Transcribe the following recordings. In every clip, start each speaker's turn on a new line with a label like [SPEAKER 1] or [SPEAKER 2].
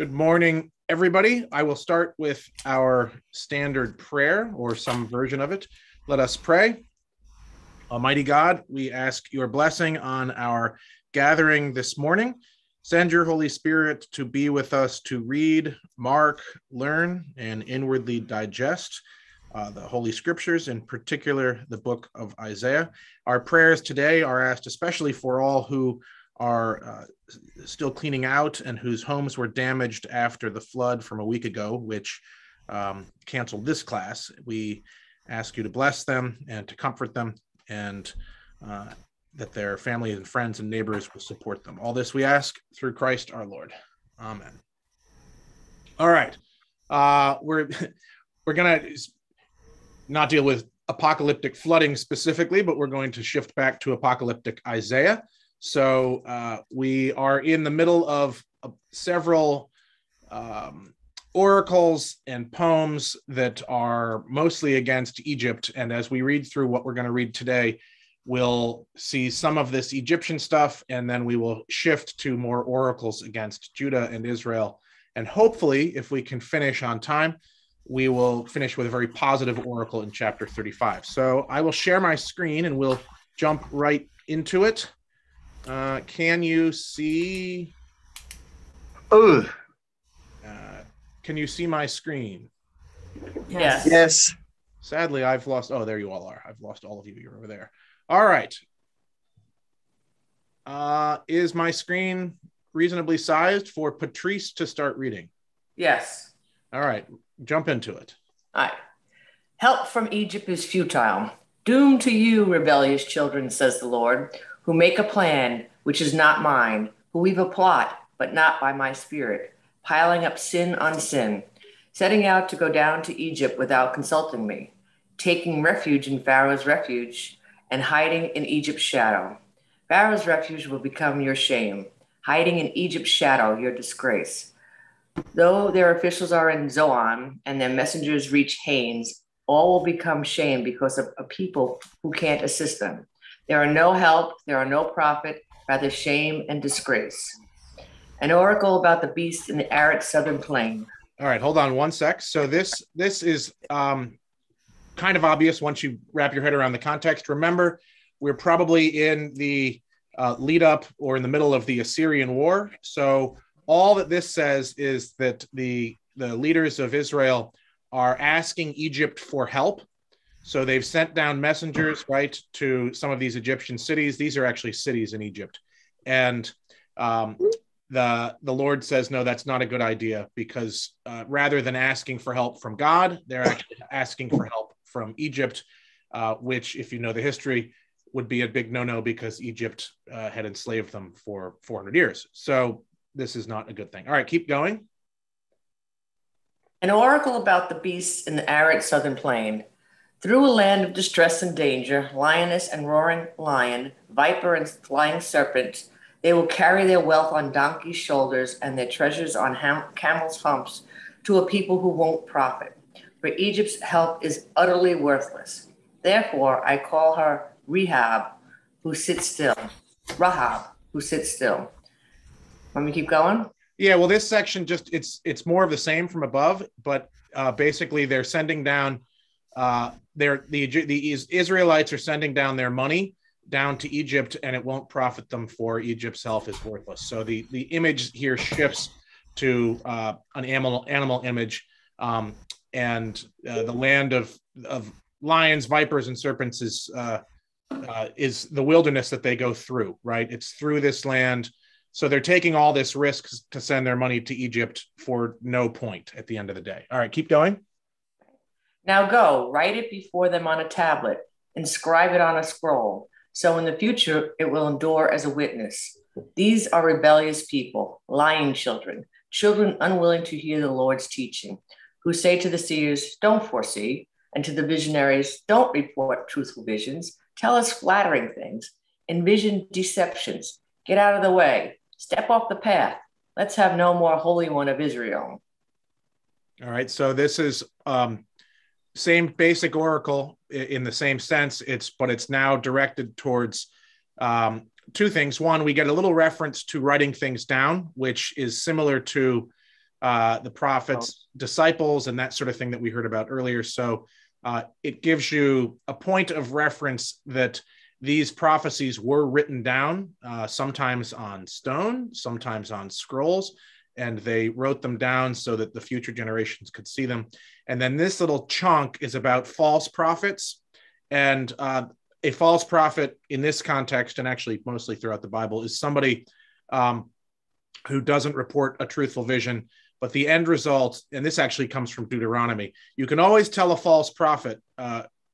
[SPEAKER 1] Good morning, everybody. I will start with our standard prayer or some version of it. Let us pray. Almighty God, we ask your blessing on our gathering this morning. Send your Holy Spirit to be with us to read, mark, learn, and inwardly digest the Holy Scriptures, in particular the book of Isaiah. Our prayers today are asked especially for all who are still cleaning out and whose homes were damaged after the flood from a week ago, which canceled this class. We ask you to bless them and to comfort them, and that their family and friends and neighbors will support them. All this we ask through Christ our Lord. Amen. All right. We're going to not deal with apocalyptic flooding specifically, but we're going to shift back to apocalyptic Isaiah. So we are in the middle of several oracles and poems that are mostly against Egypt. And as we read through what we're going to read today, we'll see some of this Egyptian stuff, and then we will shift to more oracles against Judah and Israel. And hopefully, if we can finish on time, we will finish with a very positive oracle in chapter 35. So I will share my screen and we'll jump right into it. Can you see? Can you see my screen?
[SPEAKER 2] Yes.
[SPEAKER 3] Yes.
[SPEAKER 1] Sadly, I've lost. Oh, there you all are. I've lost all of you. You're over there. All right. Is my screen reasonably sized for Patrice to start reading?
[SPEAKER 2] Yes.
[SPEAKER 1] All right. Jump into it.
[SPEAKER 2] All right. Help from Egypt is futile. Doom to you, rebellious children, says the Lord, who make a plan which is not mine, who weave a plot, but not by my spirit, piling up sin on sin, setting out to go down to Egypt without consulting me, taking refuge in Pharaoh's refuge and hiding in Egypt's shadow. Pharaoh's refuge will become your shame, hiding in Egypt's shadow, your disgrace. Though their officials are in Zoan and their messengers reach Hanes, all will become shame because of a people who can't assist them. There are no help, there are no profit, rather shame and disgrace. An oracle about the beast in the arid southern plain.
[SPEAKER 1] All right, hold on one sec. So this is kind of obvious once you wrap your head around the context. Remember, we're probably in the lead up or in the middle of the Assyrian war. So all that this says is that the leaders of Israel are asking Egypt for help. So they've sent down messengers, right, to some of these Egyptian cities. These are actually cities in Egypt. And the Lord says, no, that's not a good idea, because rather than asking for help from God, they're actually asking for help from Egypt, which, if you know the history, would be a big no-no because Egypt had enslaved them for 400 years. So this is not a good thing. All right, keep going.
[SPEAKER 2] An oracle about the beasts in the arid southern plain. Through a land of distress and danger, lioness and roaring lion, viper and flying serpent, they will carry their wealth on donkeys' shoulders and their treasures on camels' humps to a people who won't profit. For Egypt's help is utterly worthless. Therefore, I call her Rahab, who sits still. Want me to keep going?
[SPEAKER 1] Yeah, well, this section it's more of the same from above, but basically they're sending down the Israelites are sending down their money down to Egypt, and it won't profit them, for Egypt's health is worthless. So the image here shifts to an animal image, and the land of lions, vipers, and serpents is the wilderness that they go through, right? It's through this land. So they're taking all this risk to send their money to Egypt for no point at the end of the day. All right, keep going.
[SPEAKER 2] Now go, write it before them on a tablet, inscribe it on a scroll, so in the future it will endure as a witness. These are rebellious people, lying children, children unwilling to hear the Lord's teaching, who say to the seers, don't foresee, and to the visionaries, don't report truthful visions, tell us flattering things, envision deceptions, get out of the way, step off the path, let's have no more Holy One of Israel.
[SPEAKER 1] All right, so this is same basic oracle in the same sense, but it's now directed towards two things. One, we get a little reference to writing things down, which is similar to the prophet's disciples and that sort of thing that we heard about earlier. So it gives you a point of reference that these prophecies were written down, sometimes on stone, sometimes on scrolls, and they wrote them down so that the future generations could see them. And then this little chunk is about false prophets. And a false prophet in this context, and actually mostly throughout the Bible, is somebody who doesn't report a truthful vision. But the end result, and this actually comes from Deuteronomy, you can always tell a false prophet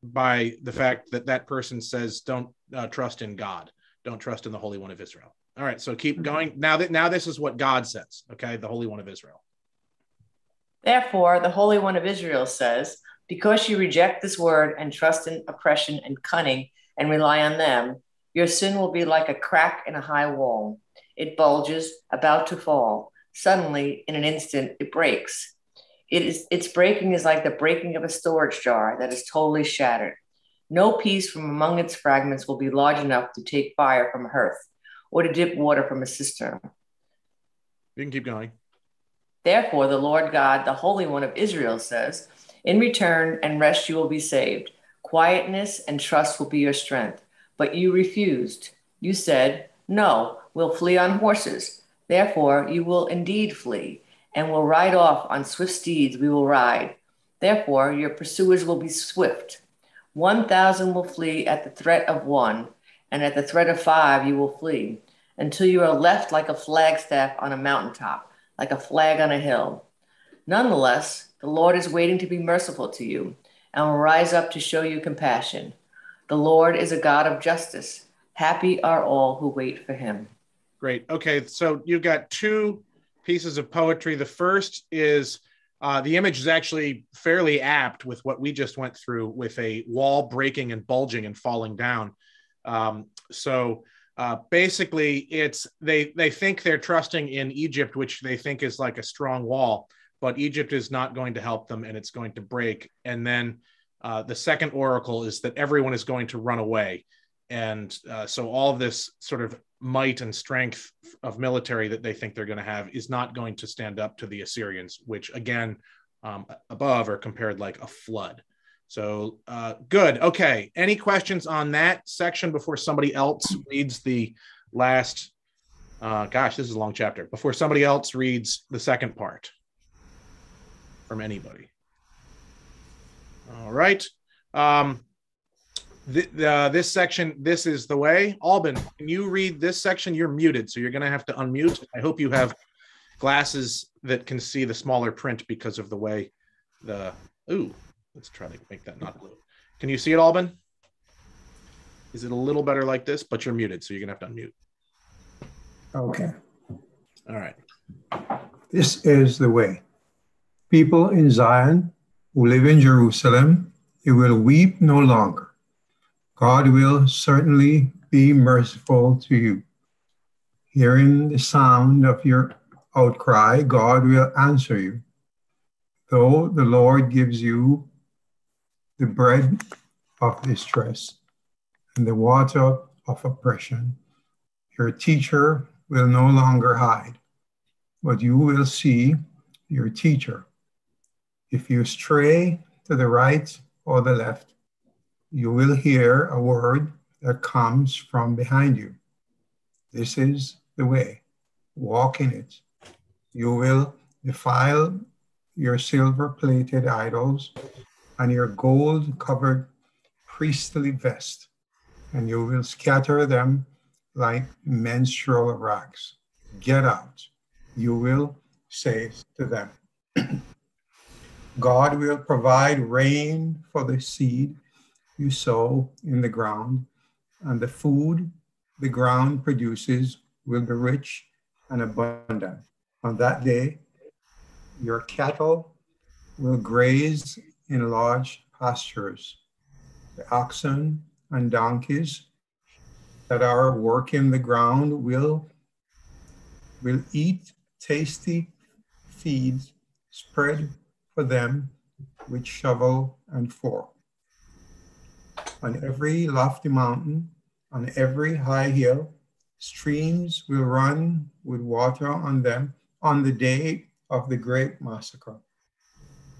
[SPEAKER 1] by the fact that that person says, don't trust in God. Don't trust in the Holy One of Israel. All right, so keep going. Now this is what God says, okay? The Holy One of Israel.
[SPEAKER 2] Therefore, the Holy One of Israel says, because you reject this word and trust in oppression and cunning and rely on them, your sin will be like a crack in a high wall. It bulges, about to fall. Suddenly, in an instant, it breaks. Its breaking is like the breaking of a storage jar that is totally shattered. No piece from among its fragments will be large enough to take fire from a hearth or to dip water from a cistern.
[SPEAKER 1] You can keep going.
[SPEAKER 2] Therefore, the Lord God, the Holy One of Israel, says, in return and rest you will be saved. Quietness and trust will be your strength. But you refused. You said, no, we'll flee on horses. Therefore, you will indeed flee, and will ride off on swift steeds we will ride. Therefore, your pursuers will be swift. 1,000 will flee at the threat of one, and at the threat of 5 you will flee, until you are left like a flagstaff on a mountaintop, like a flag on a hill. Nonetheless, the Lord is waiting to be merciful to you, and will rise up to show you compassion. The Lord is a God of justice. Happy are all who wait for him.
[SPEAKER 1] Great. Okay, so you've got 2 pieces of poetry. The first is the image is actually fairly apt with what we just went through, with a wall breaking and bulging and falling down. Basically, it's they think they're trusting in Egypt, which they think is like a strong wall, but Egypt is not going to help them, and it's going to break. And then the second oracle is that everyone is going to run away. And so all this sort of might and strength of military that they think they're going to have is not going to stand up to the Assyrians, which again, above are compared like a flood. So good. Okay. Any questions on that section before somebody else reads the last, gosh, this is a long chapter, before somebody else reads the second part from anybody? All right. This section, this is the way. Albin, can you read this section? You're muted, so you're going to have to unmute. I hope you have glasses that can see the smaller print because of the way let's try to make that not blue. Can you see it, Albin? Is it a little better like this? But you're muted, so you're going to have to unmute.
[SPEAKER 3] Okay.
[SPEAKER 1] All right.
[SPEAKER 3] This is the way. People in Zion who live in Jerusalem, you will weep no longer. God will certainly be merciful to you. Hearing the sound of your outcry, God will answer you. Though the Lord gives you the bread of distress and the water of oppression, your teacher will no longer hide, but you will see your teacher. If you stray to the right or the left, you will hear a word that comes from behind you. This is the way. Walk in it. You will defile your silver-plated idols and your gold-covered priestly vest, and you will scatter them like menstrual rags. Get out, you will say to them. God will provide rain for the seed you sow in the ground, and the food the ground produces will be rich and abundant. On that day, your cattle will graze in large pastures. The oxen and donkeys that are working the ground will eat tasty feeds spread for them with shovel and fork. On every lofty mountain, on every high hill, streams will run with water on them on the day of the great massacre,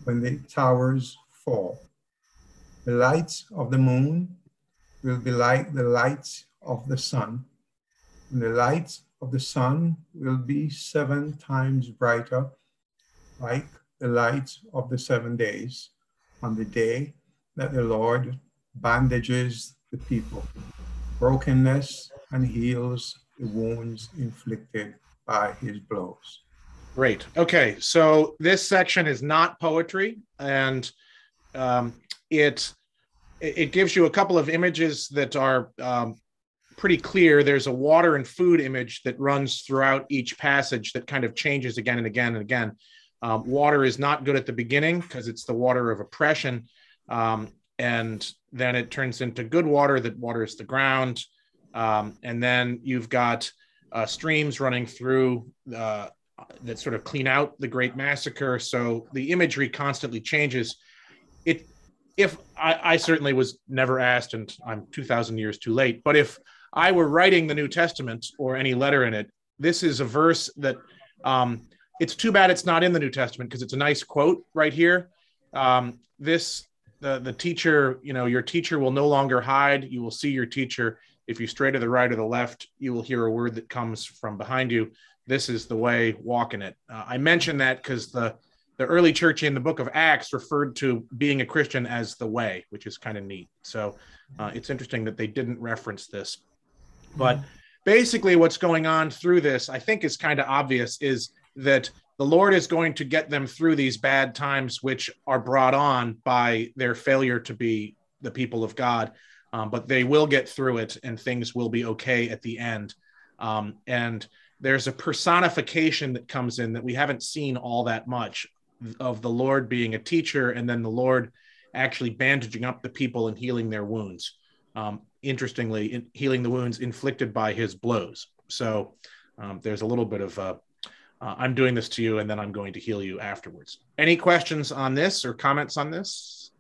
[SPEAKER 3] when the towers fall. The lights of the moon will be like the lights of the sun, and the lights of the sun will be 7 times brighter, like the lights of the 7 days, on the day that the Lord bandages the people, brokenness, and heals the wounds inflicted by his blows.
[SPEAKER 1] Great. Okay, so this section is not poetry, and it gives you a couple of images that are pretty clear. There's a water and food image that runs throughout each passage that kind of changes again and again and again. Water is not good at the beginning because it's the water of oppression, and then it turns into good water that waters the ground, and then you've got streams running through that sort of clean out the great massacre. So the imagery constantly changes. If I certainly was never asked, and I'm 2,000 years too late, but if I were writing the New Testament or any letter in it, this is a verse that it's too bad it's not in the New Testament, because it's a nice quote right here. The teacher, your teacher will no longer hide. You will see your teacher. If you stray to the right or the left, you will hear a word that comes from behind you. This is the way, walk in it. I mention that because the early church in the book of Acts referred to being a Christian as the way, which is kind of neat. So it's interesting that they didn't reference this. But basically what's going on through this, I think is kind of obvious, is that the Lord is going to get them through these bad times, which are brought on by their failure to be the people of God. But they will get through it, and things will be okay at the end. And there's a personification that comes in that we haven't seen all that much, of the Lord being a teacher, and then the Lord actually bandaging up the people and healing their wounds. Interestingly, healing the wounds inflicted by his blows. So there's a little bit of I'm doing this to you, and then I'm going to heal you afterwards. Any questions on this or comments on this?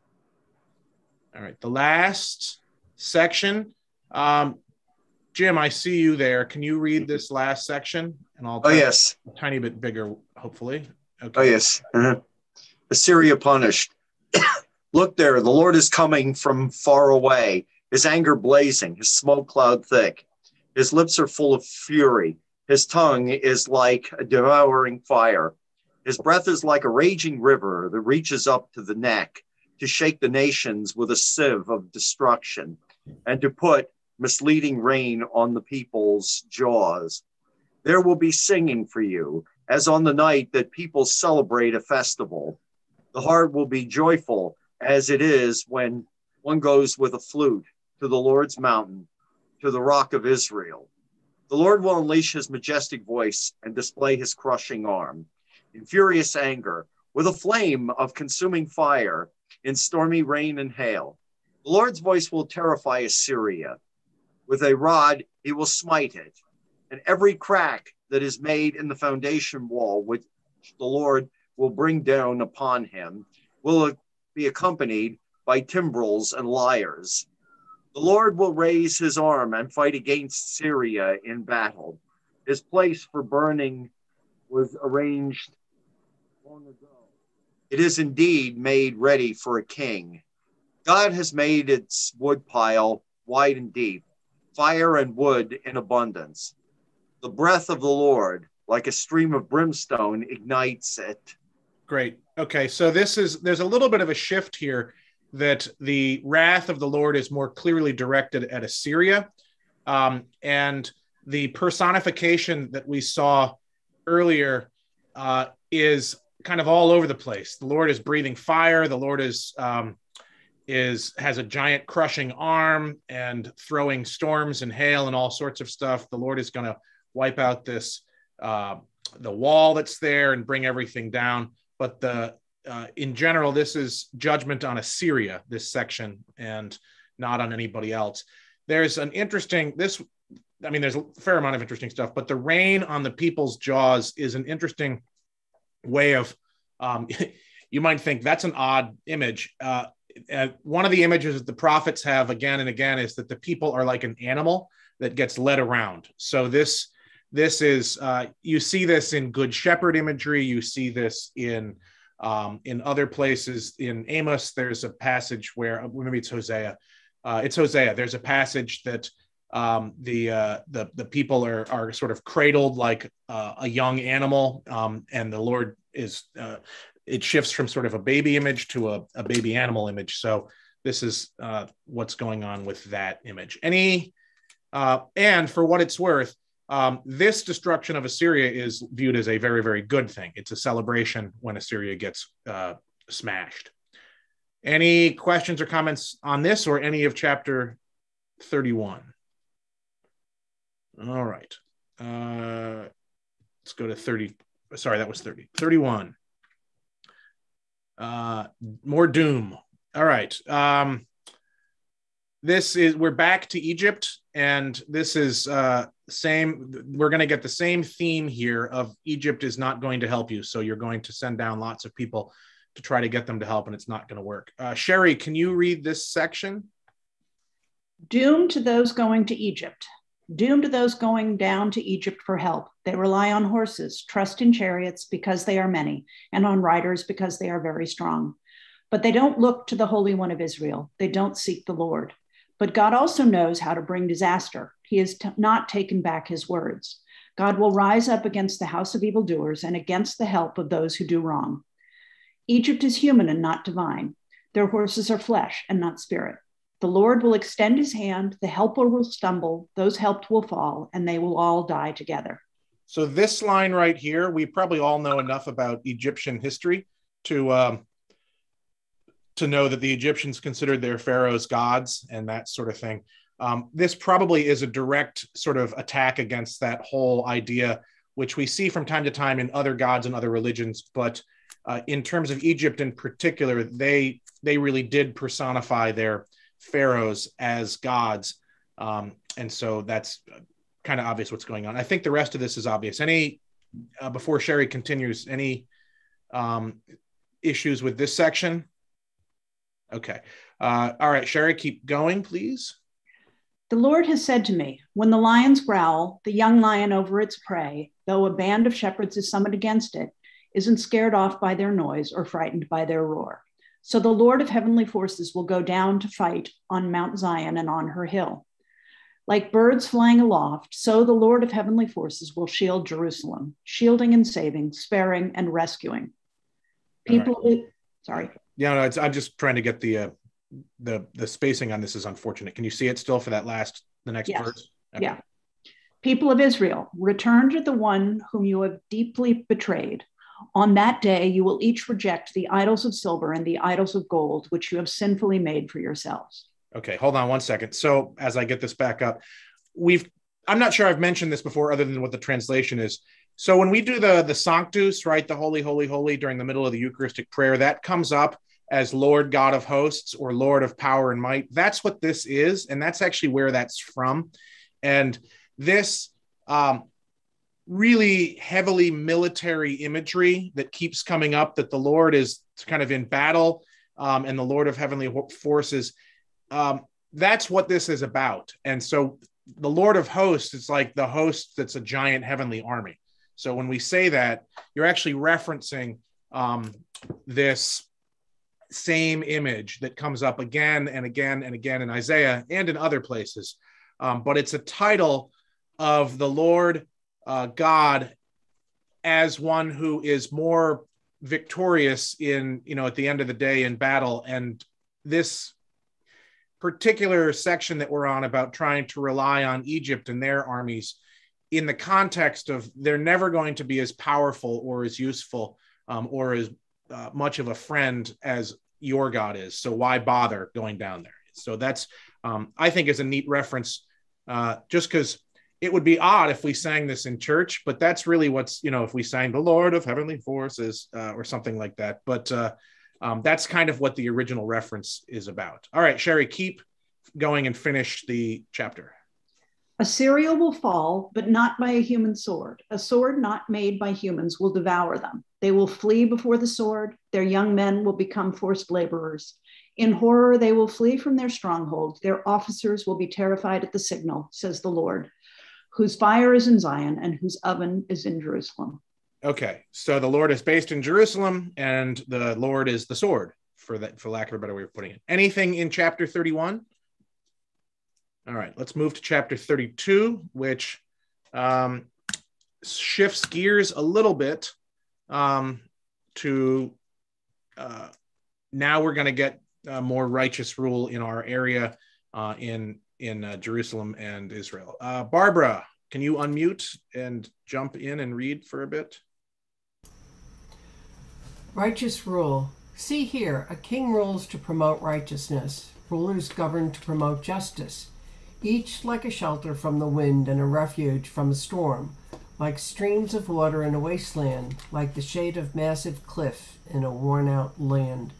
[SPEAKER 1] All right, the last section. Jim, I see you there. Can you read this last section? And I'll
[SPEAKER 4] yes.
[SPEAKER 1] A tiny bit bigger, hopefully. Okay.
[SPEAKER 4] Oh, yes. Assyria punished. Look there, the Lord is coming from far away, his anger blazing, his smoke cloud thick. His lips are full of fury. His tongue is like a devouring fire. His breath is like a raging river that reaches up to the neck to shake the nations with a sieve of destruction and to put misleading rain on the people's jaws. There will be singing for you, as on the night that people celebrate a festival. The heart will be joyful, as it is when one goes with a flute to the Lord's mountain, to the rock of Israel. The Lord will unleash his majestic voice and display his crushing arm. In furious anger, with a flame of consuming fire, in stormy rain and hail. The Lord's voice will terrify Assyria. With a rod, he will smite it. And every crack that is made in the foundation wall, which the Lord will bring down upon him, will be accompanied by timbrels and lyres. The Lord will raise his arm and fight against Syria in battle. His place for burning was arranged long ago. It is indeed made ready for a king. God has made its woodpile wide and deep, fire and wood in abundance. The breath of the Lord, like a stream of brimstone, ignites it.
[SPEAKER 1] Great. Okay, so there's a little bit of a shift here, that the wrath of the Lord is more clearly directed at Assyria. And the personification that we saw earlier is kind of all over the place. The Lord is breathing fire. The Lord has a giant crushing arm and throwing storms and hail and all sorts of stuff. The Lord is going to wipe out this the wall that's there and bring everything down. But in general, this is judgment on Assyria, this section, and not on anybody else. There's a fair amount of interesting stuff, but the rain on the people's jaws is an interesting way of, you might think that's an odd image. One of the images that the prophets have again and again is that the people are like an animal that gets led around. So this this is you see this in Good Shepherd imagery. You see this in other places. In Amos, there's a passage where maybe it's Hosea. It's Hosea. There's a passage that the people are sort of cradled like a young animal, and the Lord is it shifts from sort of a baby image to a baby animal image. So this is what's going on with that image. And for what it's worth, this destruction of Assyria is viewed as a very, very good thing. It's a celebration when Assyria gets smashed. Any questions or comments on this or any of chapter 31? All right. Let's go to 30. Sorry, that was 30. 31. More doom. All right. We're back to Egypt, and this is same. We're going to get the same theme here of Egypt is not going to help you. So you're going to send down lots of people to try to get them to help, and it's not going to work. Sherry, can you read this section?
[SPEAKER 5] Doom to those going to Egypt. Doom to those going down to Egypt for help. They rely on horses, trust in chariots because they are many, and on riders because they are very strong. But they don't look to the Holy One of Israel. They don't seek the Lord. But God also knows how to bring disaster. He has not taken back his words. God will rise up against the house of evildoers and against the help of those who do wrong. Egypt is human and not divine. Their horses are flesh and not spirit. The Lord will extend his hand, the helper will stumble, those helped will fall, and they will all die together.
[SPEAKER 1] So this line right here, we probably all know enough about Egyptian history to know that the Egyptians considered their pharaohs gods and that sort of thing. This probably is a direct sort of attack against that whole idea, which we see from time to time in other gods and other religions. But in terms of Egypt in particular, they really did personify their pharaohs as gods. And so that's kind of obvious what's going on. I think the rest of this is obvious. Before Sherry continues, any issues with this section? Okay. All right, Sherry, keep going, please.
[SPEAKER 5] The Lord has said to me, when the lions growl, the young lion over its prey, though a band of shepherds is summoned against it, isn't scared off by their noise or frightened by their roar. So the Lord of heavenly forces will go down to fight on Mount Zion and on her hill. Like birds flying aloft, so the Lord of heavenly forces will shield Jerusalem, shielding and saving, sparing and rescuing. People,
[SPEAKER 1] right.
[SPEAKER 5] Sorry.
[SPEAKER 1] Yeah, no, I'm just trying to get the spacing on this is unfortunate. Can you see it still for the next
[SPEAKER 5] yes.
[SPEAKER 1] verse? Okay.
[SPEAKER 5] Yeah. People of Israel, return to the one whom you have deeply betrayed. On that day, you will each reject the idols of silver and the idols of gold, which you have sinfully made for yourselves.
[SPEAKER 1] Okay, hold on one second. So as I get this back up, I'm not sure I've mentioned this before other than what the translation is. So when we do the Sanctus, right, the Holy, Holy, Holy during the middle of the Eucharistic prayer, that comes up as Lord God of hosts or Lord of power and might. That's what this is. And that's actually where that's from. And this really heavily military imagery that keeps coming up, that the Lord is kind of in battle and the Lord of heavenly forces. That's what this is about. And so the Lord of hosts, it's like the host that's a giant heavenly army. So when we say that, you're actually referencing this same image that comes up again and again and again in Isaiah and in other places. But it's a title of the Lord God as one who is more victorious in, at the end of the day in battle. And this particular section that we're on about trying to rely on Egypt and their armies in the context of they're never going to be as powerful or as useful or as much of a friend as your God is. So why bother going down there? So that's, I think, is a neat reference, just because it would be odd if we sang this in church, but that's really what's, if we sang the Lord of heavenly forces or something like that. But that's kind of what the original reference is about. All right, Sherry, keep going and finish the chapter.
[SPEAKER 5] Assyria will fall, but not by a human sword. A sword not made by humans will devour them. They will flee before the sword. Their young men will become forced laborers. In horror, they will flee from their strongholds. Their officers will be terrified at the signal, says the Lord. whose fire is in Zion and whose oven is in Jerusalem.
[SPEAKER 1] Okay, so the Lord is based in Jerusalem, and the Lord is the sword, for lack of a better way of putting it. Anything in chapter 31? All right, let's move to chapter 32, which shifts gears a little bit to now we're going to get more righteous rule in our area in Jerusalem and Israel. Barbara, can you unmute and jump in and read for a bit?
[SPEAKER 6] Righteous rule. See here, a king rules to promote righteousness. Rulers govern to promote justice. Each like a shelter from the wind and a refuge from a storm, like streams of water in a wasteland, like the shade of massive cliff in a worn-out land.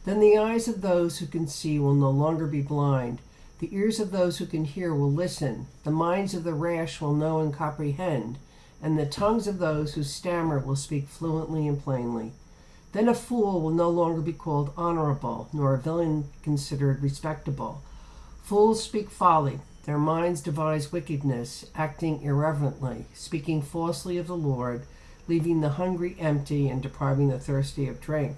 [SPEAKER 6] Then the eyes of those who can see will no longer be blind. The ears of those who can hear will listen. The minds of the rash will know and comprehend, and the tongues of those who stammer will speak fluently and plainly. Then a fool will no longer be called honorable, nor a villain considered respectable. Fools speak folly. Their minds devise wickedness, acting irreverently, speaking falsely of the Lord, leaving the hungry empty and depriving the thirsty of drink.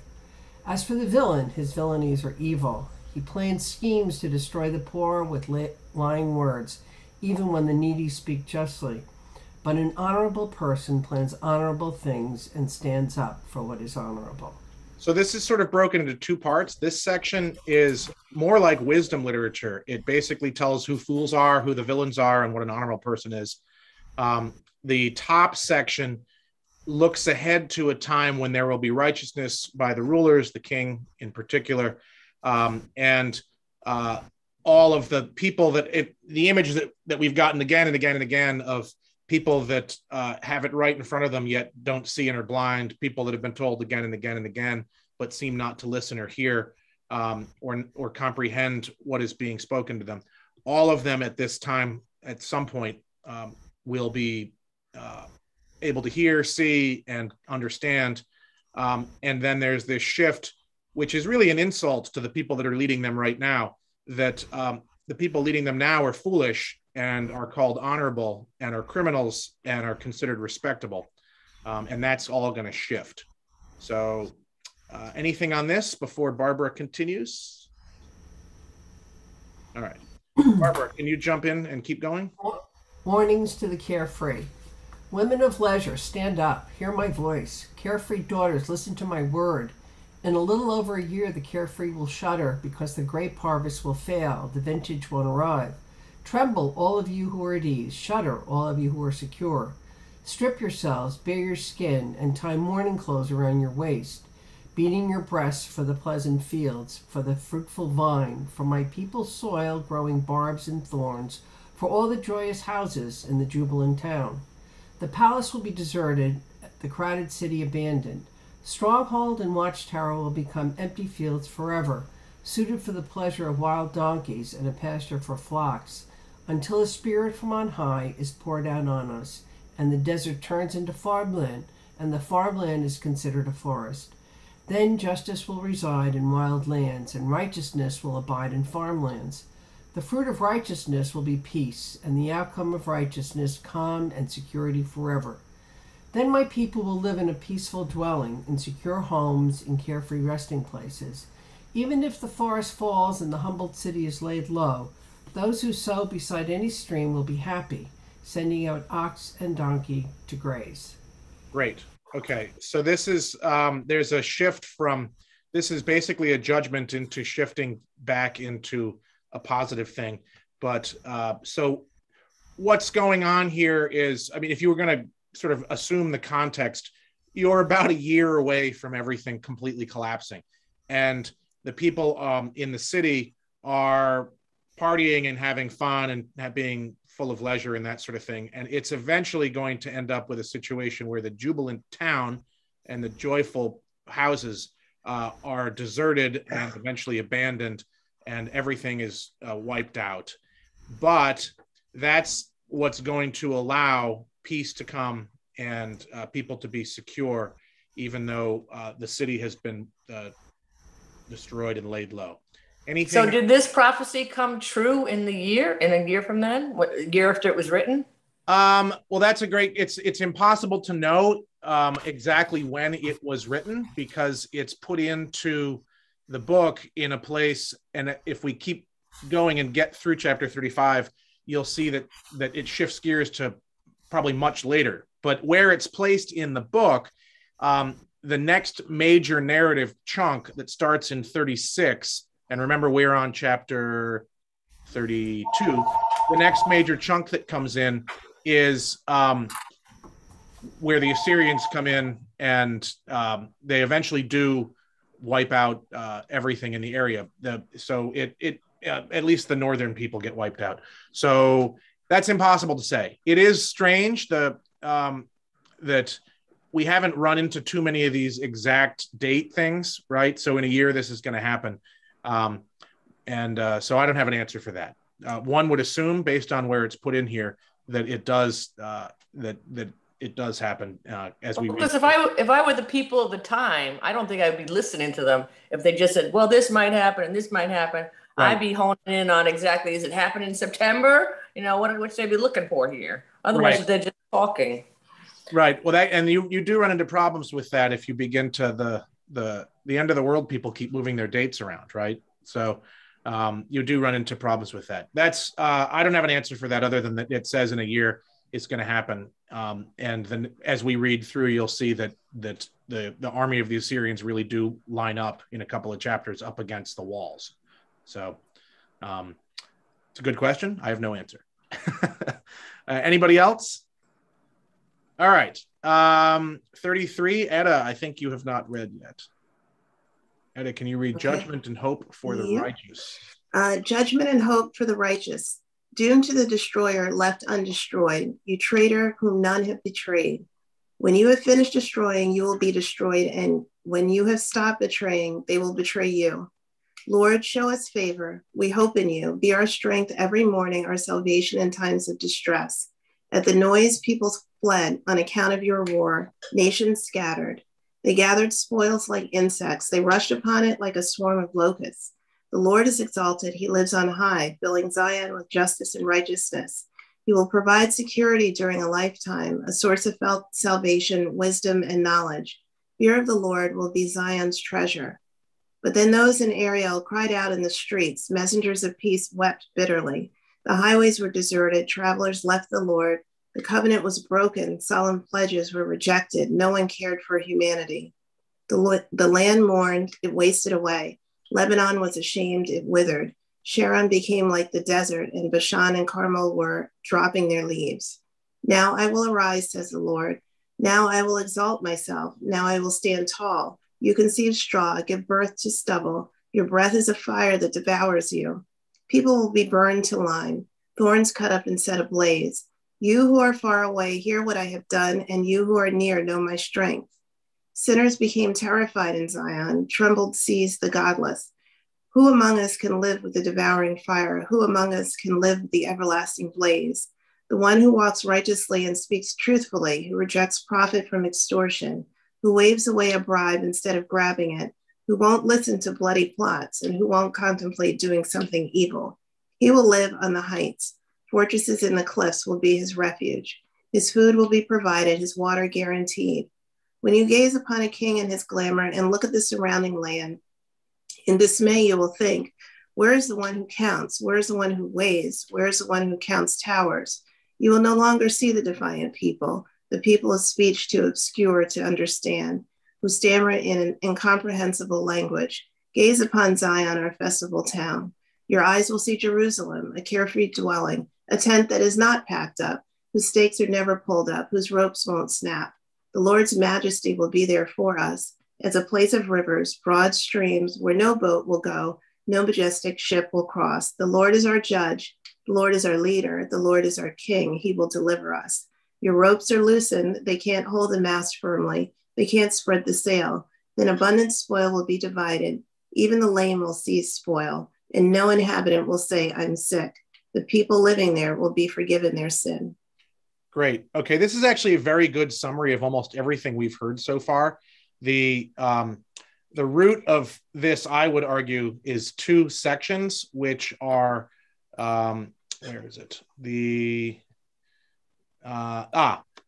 [SPEAKER 6] As for the villain, his villainies are evil. He plans schemes to destroy the poor with lying words, even when the needy speak justly. But an honorable person plans honorable things and stands up for what is honorable.
[SPEAKER 1] So this is sort of broken into two parts. This section is more like wisdom literature. It basically tells who fools are, who the villains are, and what an honorable person is. The top section looks ahead to a time when there will be righteousness by the rulers, the king in particular, and all of the people the images that we've gotten again and again and again of people that have it right in front of them yet don't see and are blind, people that have been told again and again and again but seem not to listen or hear or comprehend what is being spoken to them. All of them at this time, at some point, will be able to hear, see, and understand. And then there's this shift, which is really an insult to the people that are leading them right now, that the people leading them now are foolish and are called honorable and are criminals and are considered respectable. And that's all going to shift. So anything on this before Barbara continues? All right. Barbara, can you jump in and keep going?
[SPEAKER 6] Warnings to the carefree. Women of leisure, stand up, hear my voice. Carefree daughters, listen to my word. In a little over a year, the carefree will shudder because the grape harvest will fail, the vintage won't arrive. Tremble, all of you who are at ease. Shudder, all of you who are secure. Strip yourselves, bare your skin, and tie mourning clothes around your waist, beating your breasts for the pleasant fields, for the fruitful vine, for my people's soil growing barbs and thorns, for all the joyous houses in the jubilant town. The palace will be deserted, the crowded city abandoned. Stronghold and watchtower will become empty fields forever, suited for the pleasure of wild donkeys and a pasture for flocks, until a spirit from on high is poured out on us, and the desert turns into farmland, and the farmland is considered a forest. Then justice will reside in wild lands, and righteousness will abide in farmlands. The fruit of righteousness will be peace, and the outcome of righteousness calm and security forever. Then my people will live in a peaceful dwelling, in secure homes, in carefree resting places. Even if the forest falls and the humbled city is laid low, those who sow beside any stream will be happy, sending out ox and donkey to graze.
[SPEAKER 1] Great. Okay. So this is, there's a shift from, this is basically a judgment into shifting back into a positive thing. But so what's going on here is, I mean, if you were going to sort of assume the context, you're about a year away from everything completely collapsing. And the people in the city are partying and having fun and being full of leisure and that sort of thing. And it's eventually going to end up with a situation where the jubilant town and the joyful houses are deserted and eventually abandoned, and everything is wiped out. But that's what's going to allow peace to come and people to be secure, even though the city has been destroyed and laid low. Anything?
[SPEAKER 2] So did this prophecy come true in a year from then? What year after it was written?
[SPEAKER 1] Well, that's a great. It's impossible to know exactly when it was written because it's put into the book in a place. And if we keep going and get through chapter 35, you'll see that it shifts gears to probably much later. But where it's placed in the book, the next major narrative chunk that starts in 36, and remember we're on chapter 32. The next major chunk that comes in is where the Assyrians come in and they eventually do wipe out everything in the area. So at least the northern people get wiped out. So that's impossible to say. It is strange that we haven't run into too many of these exact date things, right? So in a year, this is going to happen. So I don't have an answer for that. One would assume, based on where it's put in here, that it does that it does happen as we read.
[SPEAKER 2] Because if I were the people of the time, I don't think I'd be listening to them if they just said, well, this might happen and this might happen. Right. I'd be honing in on exactly, is it happening in September? What should they be looking for here? Otherwise, they're just talking. Right.
[SPEAKER 1] Well, you do run into problems with that if you begin to the end of the world. People keep moving their dates around, right? So you do run into problems with that. That's I don't have an answer for that other than that it says in a year it's going to happen. And then as we read through, you'll see that the army of the Assyrians really do line up in a couple of chapters up against the walls. So it's a good question. I have no answer. Anybody else? All right. 33, Etta, I think you have not read yet. Etta, can you read Judgment and Hope for the Righteous?
[SPEAKER 7] Judgment and hope for the righteous. Doomed to the destroyer, left undestroyed, you traitor whom none have betrayed. When you have finished destroying, you will be destroyed, and when you have stopped betraying, they will betray you. Lord, show us favor. We hope in you. Be our strength every morning, our salvation in times of distress. At the noise, people fled on account of your war. Nations scattered. They gathered spoils like insects. They rushed upon it like a swarm of locusts. The Lord is exalted. He lives on high, filling Zion with justice and righteousness. He will provide security during a lifetime, a source of salvation, wisdom, and knowledge. Fear of the Lord will be Zion's treasure. But then those in Ariel cried out in the streets. Messengers of peace wept bitterly. The highways were deserted. Travelers left the Lord. The covenant was broken. Solemn pledges were rejected. No one cared for humanity. The land mourned. It wasted away. Lebanon was ashamed. It withered. Sharon became like the desert, and Bashan and Carmel were dropping their leaves. Now I will arise, says the Lord. Now I will exalt myself. Now I will stand tall. You conceive straw, give birth to stubble. Your breath is a fire that devours you. People will be burned to lime, thorns cut up and set ablaze. You who are far away, hear what I have done, and you who are near know my strength. Sinners became terrified in Zion, trembled seized the godless. Who among us can live with the devouring fire? Who among us can live with the everlasting blaze? The one who walks righteously and speaks truthfully, who rejects profit from extortion, who waves away a bribe instead of grabbing it, who won't listen to bloody plots, and who won't contemplate doing something evil. He will live on the heights. Fortresses in the cliffs will be his refuge. His food will be provided, his water guaranteed. When you gaze upon a king and his glamour and look at the surrounding land, in dismay you will think, where is the one who counts? Where is the one who weighs? Where is the one who counts towers? You will no longer see the defiant people, the people of speech too obscure to understand, who stammer in an incomprehensible language. Gaze upon Zion, our festival town. Your eyes will see Jerusalem, a carefree dwelling, a tent that is not packed up, whose stakes are never pulled up, whose ropes won't snap. The Lord's majesty will be there for us, as a place of rivers, broad streams, where no boat will go, no majestic ship will cross. The Lord is our judge. The Lord is our leader. The Lord is our king. He will deliver us. Your ropes are loosened. They can't hold the mast firmly. They can't spread the sail. Then abundant spoil will be divided. Even the lame will seize spoil, and no inhabitant will say, I'm sick. The people living there will be forgiven their sin.
[SPEAKER 1] Great. Okay, this is actually a very good summary of almost everything we've heard so far. The root of this, I would argue, is two sections, which are, where is it? The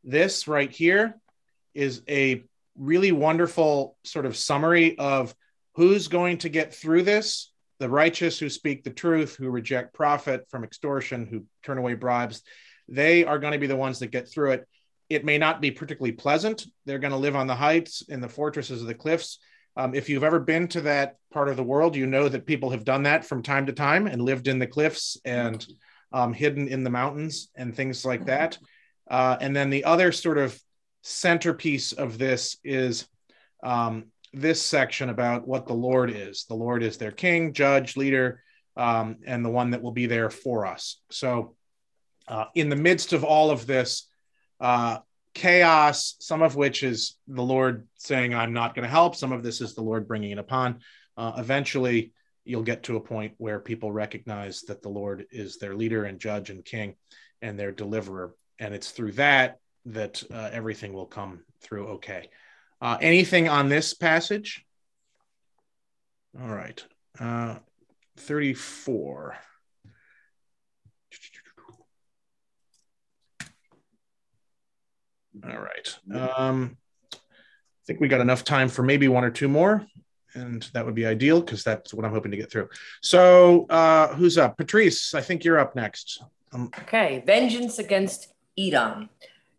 [SPEAKER 1] This right here is a really wonderful sort of summary of who's going to get through this. The righteous who speak the truth, who reject profit from extortion, who turn away bribes, they are going to be the ones that get through it. It may not be particularly pleasant. They're going to live on the heights, in the fortresses of the cliffs. If you've ever been to that part of the world, you know that people have done that from time to time and lived in the cliffs and hidden in the mountains and things like that. And then the other sort of centerpiece of this is this section about what the Lord is. The Lord is their king, judge, leader, and the one that will be there for us. So in the midst of all of this chaos, some of which is the Lord saying, I'm not going to help. Some of this is the Lord bringing it upon. Eventually, you'll get to a point where people recognize that the Lord is their leader and judge and king and their deliverer. And it's through that everything will come through okay. Anything on this passage? All right. 34. All right. I think we got enough time for maybe one or two more, and that would be ideal because that's what I'm hoping to get through. So who's up? Patrice, I think you're up next.
[SPEAKER 2] Okay. Vengeance against Edom.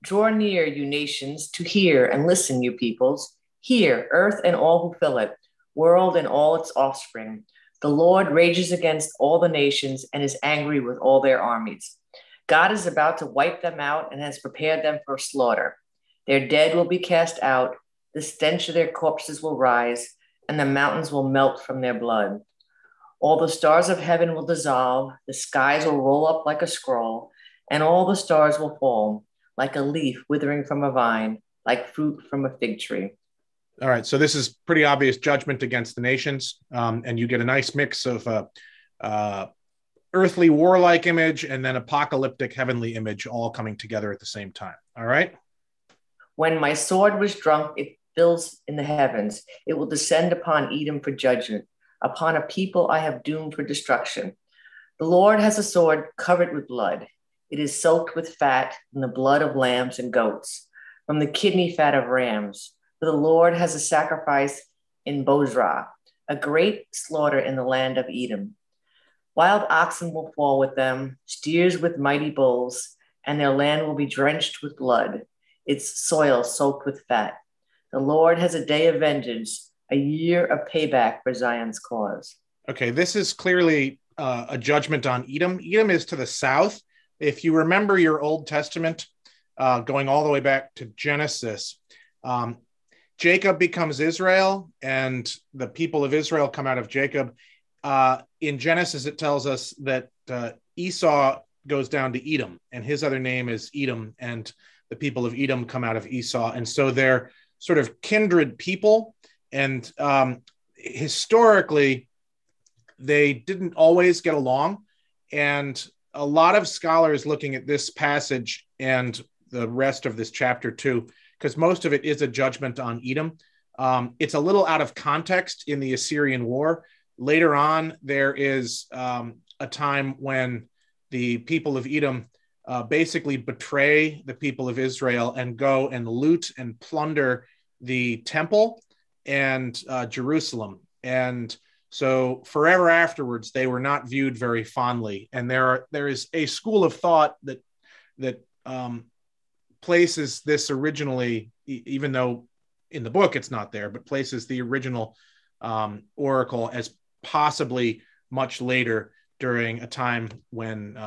[SPEAKER 2] Draw near, you nations, to hear, and listen, you peoples. Hear, earth and all who fill it, world and all its offspring. The Lord rages against all the nations and is angry with all their armies. God is about to wipe them out and has prepared them for slaughter. Their dead will be cast out, the stench of their corpses will rise, and the mountains will melt from their blood. All the stars of heaven will dissolve, the skies will roll up like a scroll, and all the stars will fall, like a leaf withering from a vine, like fruit from a fig tree.
[SPEAKER 1] All right, so this is pretty obvious judgment against the nations, and you get a nice mix of earthly warlike image and then apocalyptic heavenly image all coming together at the same time. All right?
[SPEAKER 2] When my sword was drunk, it fills in the heavens. It will descend upon Edom for judgment, upon a people I have doomed for destruction. The Lord has a sword covered with blood. It is soaked with fat from the blood of lambs and goats, from the kidney fat of rams. For the Lord has a sacrifice in Bozrah, a great slaughter in the land of Edom. Wild oxen will fall with them, steers with mighty bulls, and their land will be drenched with blood, its soil soaked with fat. The Lord has a day of vengeance, a year of payback for Zion's cause.
[SPEAKER 1] Okay, this is clearly a judgment on Edom. Edom is to the south. If you remember your Old Testament, going all the way back to Genesis, Jacob becomes Israel, and the people of Israel come out of Jacob. In Genesis, it tells us that Esau goes down to Edom, and his other name is Edom, and the people of Edom come out of Esau. And so they're sort of kindred people, and historically, they didn't always get along. And a lot of scholars looking at this passage and the rest of this chapter too, because most of it is a judgment on Edom. It's a little out of context in the Assyrian War. Later on, there is a time when the people of Edom basically betray the people of Israel and go and loot and plunder the temple and Jerusalem. And so forever afterwards, they were not viewed very fondly. And there is a school of thought that places this originally, even though in the book it's not there, but places the original oracle as possibly much later during a time when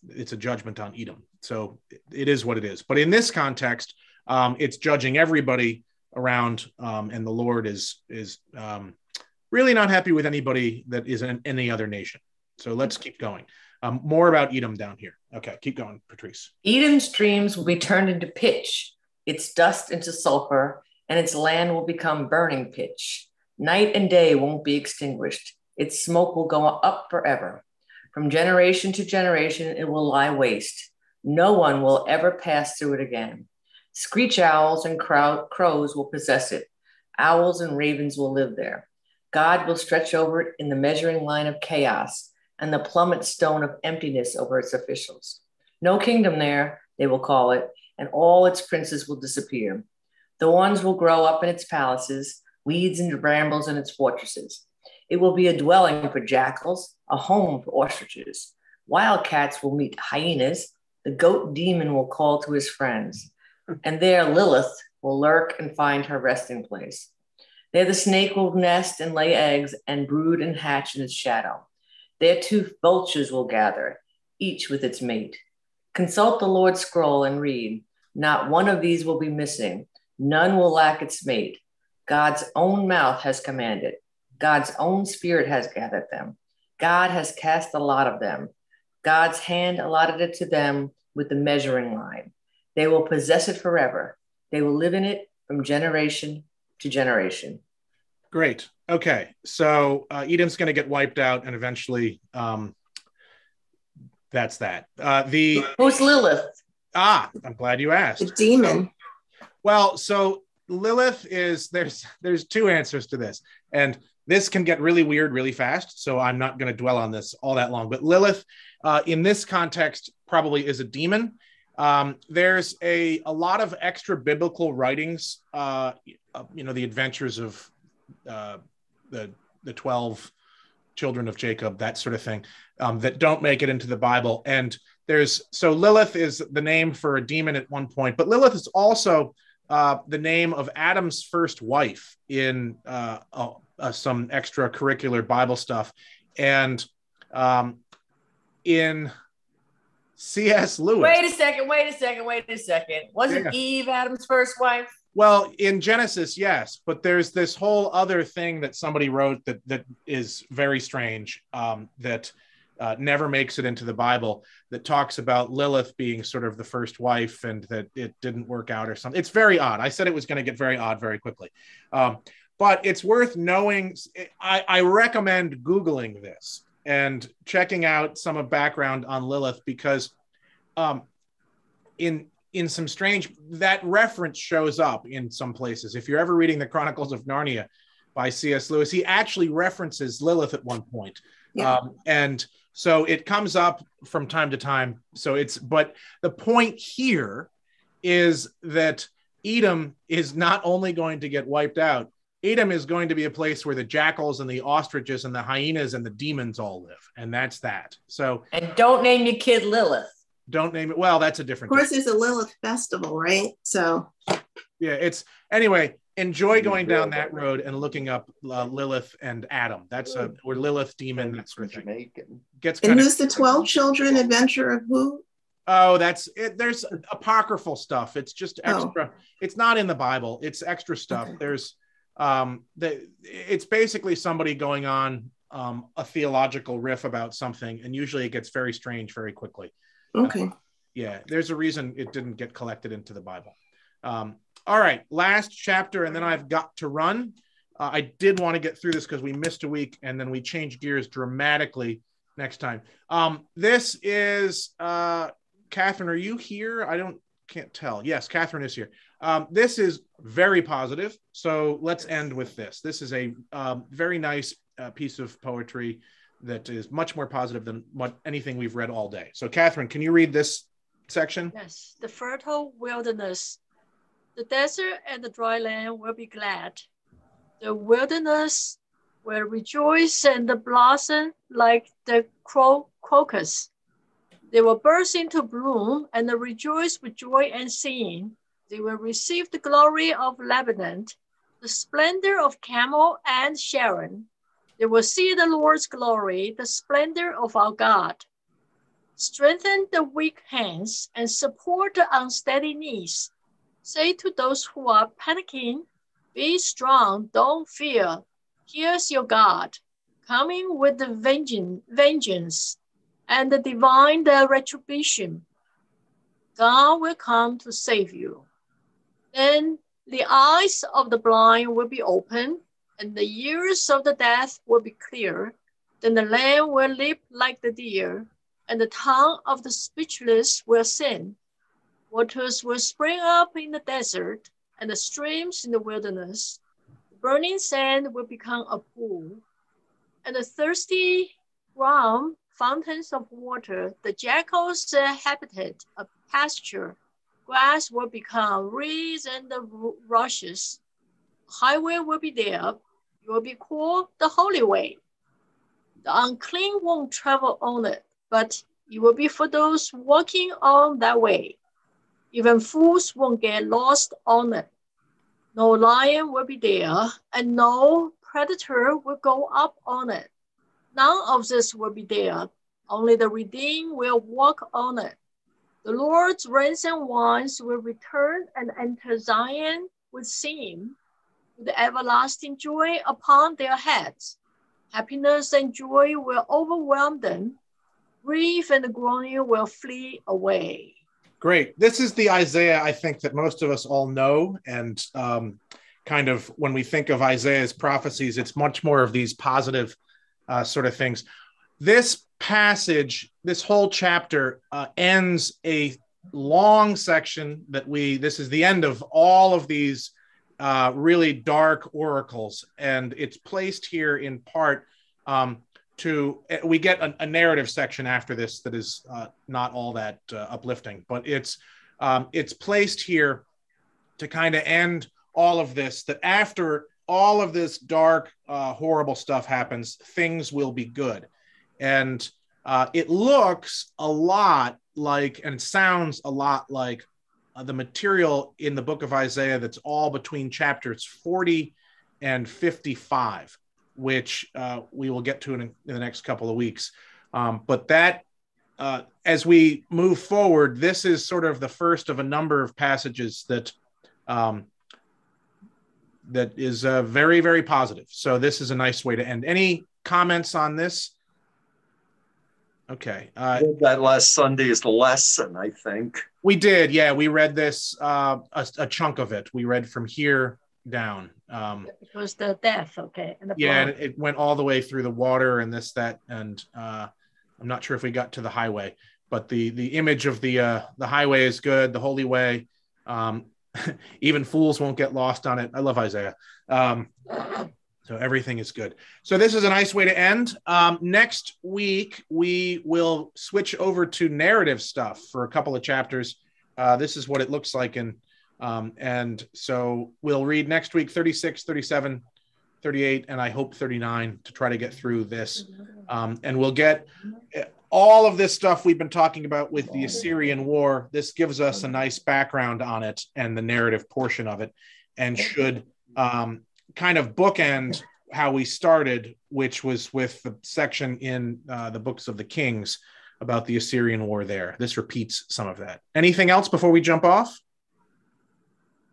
[SPEAKER 1] it's a judgment on Edom. So it is what it is. But in this context, it's judging everybody around, and the Lord is really not happy with anybody that is in any other nation. So let's keep going. More about Edom down here. Okay, keep going, Patrice.
[SPEAKER 2] Edom's streams will be turned into pitch, its dust into sulfur, and its land will become burning pitch. Night and day won't be extinguished. Its smoke will go up forever. From generation to generation, it will lie waste. No one will ever pass through it again. Screech owls and crows will possess it. Owls and ravens will live there. God will stretch over it in the measuring line of chaos and the plummet stone of emptiness over its officials. No kingdom there, they will call it. and all its princes will disappear. Thorns will grow up in its palaces, weeds and brambles in its fortresses. It will be a dwelling for jackals, a home for ostriches. Wildcats will meet hyenas. The goat demon will call to his friends. And there Lilith will lurk and find her resting place. There the snake will nest and lay eggs and brood and hatch in its shadow. There too vultures will gather, each with its mate. Consult the Lord's scroll and read. Not one of these will be missing. None will lack its mate. God's own mouth has commanded. God's own spirit has gathered them. God has cast a lot of them. God's hand allotted it to them with the measuring line. They will possess it forever. They will live in it from generation to generation.
[SPEAKER 1] Great. Okay. So Edom's going to get wiped out, and eventually that's that.
[SPEAKER 2] Who's Lilith?
[SPEAKER 1] I'm glad you asked.
[SPEAKER 7] The demon.
[SPEAKER 1] So Lilith is, there's two answers to this. And this can get really weird really fast, so I'm not going to dwell on this all that long. But Lilith, in this context, probably is a demon. There's a lot of extra biblical writings, the adventures of the 12 children of Jacob, that sort of thing, that don't make it into the Bible. And so Lilith is the name for a demon at one point, but Lilith is also the name of Adam's first wife in some extracurricular Bible stuff. And in C.S. Lewis.
[SPEAKER 2] Wait a second. Wasn't Eve Adam's first wife?
[SPEAKER 1] Well, in Genesis, yes, but there's this whole other thing that somebody wrote that is very strange, that never makes it into the Bible, that talks about Lilith being sort of the first wife and that it didn't work out or something. It's very odd. I said it was going to get very odd very quickly. But it's worth knowing. I recommend Googling this and checking out some of background on Lilith, because in some strange, that reference shows up in some places. If you're ever reading the Chronicles of Narnia by C.S. Lewis, he actually references Lilith at one point. Yeah. And so it comes up from time to time. But the point here is that Edom is not only going to get wiped out, Edom is going to be a place where the jackals and the ostriches and the hyenas and the demons all live. And that's that. So,
[SPEAKER 2] and don't name your kid Lilith.
[SPEAKER 1] Don't name it. Well, that's a different.
[SPEAKER 7] Of course, there's a Lilith festival, right? So,
[SPEAKER 1] yeah, anyway, enjoy going down that road and looking up Lilith and Adam. That's or Lilith demon, that sort of thing.
[SPEAKER 7] And who's the 12 children adventure of who?
[SPEAKER 1] Oh, that's it. There's apocryphal stuff. It's just extra. It's not in the Bible. It's extra stuff. Okay. There's it's basically somebody going on a theological riff about something, and usually it gets very strange very quickly.
[SPEAKER 7] Okay.
[SPEAKER 1] Yeah, there's a reason it didn't get collected into the Bible. All right, last chapter, and then I've got to run. I did want to get through this because we missed a week, and then we changed gears dramatically next time. This is Catherine. Are you here? Can't tell. Yes, Catherine is here. This is very positive, so let's end with this. This is a very nice piece of poetry that is much more positive than anything we've read all day. So, Catherine, can you read this section?
[SPEAKER 8] Yes. The fertile wilderness, the desert and the dry land will be glad. The wilderness will rejoice and blossom like the crocus. They will burst into bloom and rejoice with joy and singing. They will receive the glory of Lebanon, the splendor of Carmel and Sharon. They will see the Lord's glory, the splendor of our God. Strengthen the weak hands and support the unsteady knees. Say to those who are panicking, be strong, don't fear. Here's your God, coming with the vengeance and the divine retribution. God will come to save you. Then the eyes of the blind will be opened, and the ears of the deaf will be clear. Then the lamb will leap like the deer, and the tongue of the speechless will sing. Waters will spring up in the desert, and the streams in the wilderness. The burning sand will become a pool, and the thirsty ground fountains of water. The jackal's habitat, a pasture. Grass will become reeds and the rushes. Highway will be there. It will be called the holy way. The unclean won't travel on it, but it will be for those walking on that way. Even fools won't get lost on it. No lion will be there, and no predator will go up on it. None of this will be there. Only the redeemed will walk on it. The Lord's ransomed ones will return and enter Zion with singing, with everlasting joy upon their heads. Happiness and joy will overwhelm them. Grief and groaning will flee away.
[SPEAKER 1] Great. This is the Isaiah, I think, that most of us all know. And kind of when we think of Isaiah's prophecies, it's much more of these positive sort of things. This passage, this whole chapter ends a long section this is the end of all of these really dark oracles. And it's placed here in part we get a narrative section after this that is not all that uplifting, but it's placed here to kind of end all of this, that after all of this dark, horrible stuff happens, things will be good. And it looks a lot like, and sounds a lot like the material in the book of Isaiah that's all between chapters 40 and 55, which we will get to in the next couple of weeks. But that, as we move forward, this is sort of the first of a number of passages that is very, very positive. So this is a nice way to end. Any comments on this? Okay.
[SPEAKER 4] That last Sunday is the lesson, I think.
[SPEAKER 1] We did. Yeah, we read this, a chunk of it. We read from here down.
[SPEAKER 8] It was the death, okay. And
[SPEAKER 1] it went all the way through the water and this, that, and I'm not sure if we got to the highway, but the image of the highway is good, the holy way. Even fools won't get lost on it. I love Isaiah. So everything is good. So this is a nice way to end. Next week, we will switch over to narrative stuff for a couple of chapters. This is what it looks like. And so we'll read next week 36, 37, 38, and I hope 39 to try to get through this. And we'll get all of this stuff we've been talking about with the Assyrian war. This gives us a nice background on it and the narrative portion of it, and should kind of bookend how we started, which was with the section in the books of the Kings about the Assyrian war there. This repeats some of that. Anything else before we jump off?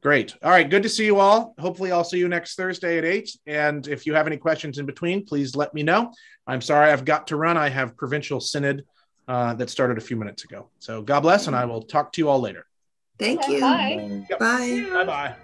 [SPEAKER 1] Great. All right. Good to see you all. Hopefully I'll see you next Thursday at 8. And if you have any questions in between, please let me know. I'm sorry I've got to run. I have provincial synod that started a few minutes ago. So God bless, and I will talk to you all later.
[SPEAKER 7] Thank you.
[SPEAKER 8] Bye.
[SPEAKER 7] Bye.
[SPEAKER 1] Bye-bye.